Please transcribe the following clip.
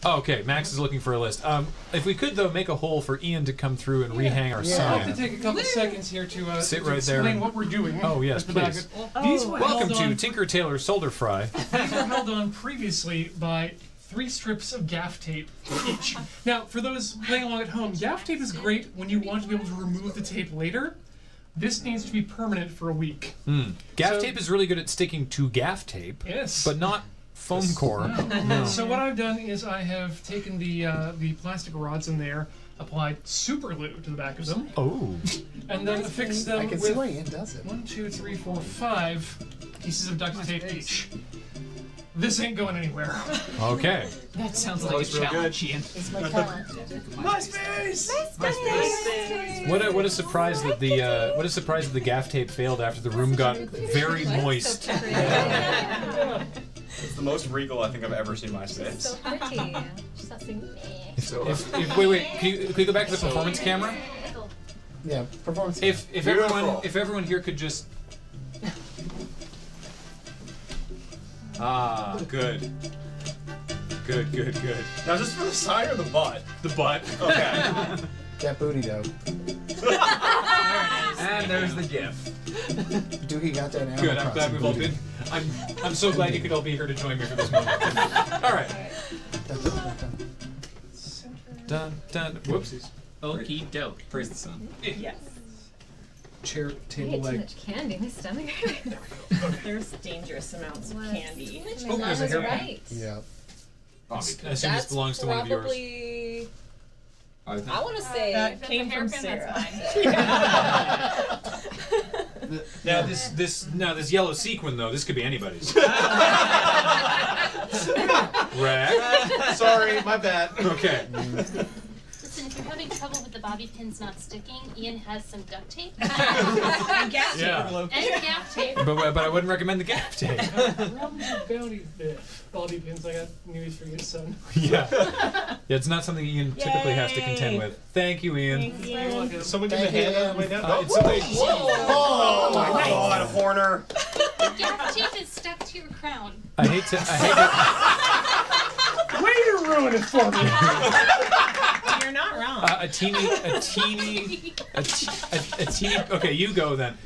Oh, okay, Max is looking for a list. If we could, though, make a hole for Ian to come through and rehang our sign. I'd like to take a couple seconds here to sit right explain there. what we're doing. Oh, yes, please. Welcome to Tinker Tailor Solder Fry. These were held on previously by 3 strips of gaff tape each. Now, for those playing along at home, gaff tape is great when you want to be able to remove the tape later. This needs to be permanent for a week. Gaff tape is really good at sticking to gaff tape, but not foam core. No. So what I've done is I have taken the plastic rods in there, applied super glue to the back of them. Oh. And then affixed them with see why Ian does it. 1, 2, 3, 4, 5 pieces of duct tape each. This ain't going anywhere. Okay. That sounds like a challenge, Ian. It's my talent. MySpace! What a surprise that the gaff tape failed after the room got very moist. It's the most regal I think I've ever seen MySpace. So pretty. She's not saying Wait, can we go back to the performance camera? Yeah, performance. If everyone here could just. Ah, good. Good. Now, is this for the side or the butt? The butt. Okay. That booty though. And there's the GIF. Doogie got that. Good. I'm glad we've all been. I'm so glad you could all be here to join me for this moment. All right. Dun. Whoopsies. Okie doke. Praise the sun. yes. Chair, I table, ate too leg. much candy. My stomach hurts. There's dangerous amounts of candy. My mom was right. Yeah. I assume this belongs to one of yours. I want to say That came from Sarah. Now this yellow sequin though, this could be anybody's. Rack. Sorry, my bad. Okay. Listen, if you're having trouble with the bobby pins not sticking, Ian has some duct tape. And gaff tape. Yeah. And gaff tape. But I wouldn't recommend the gaff tape. Bounty bobby pins. I got news for you, son. Yeah, it's not something Ian typically has to contend with. Thank you, Ian. Welcome. Someone give me a hand on the way down. It's somebody. Oh my God, Horner. The gaff tape is stuck to your crown. I hate to. Way to ruin it for me. You're not wrong. A teeny. Okay, you go then.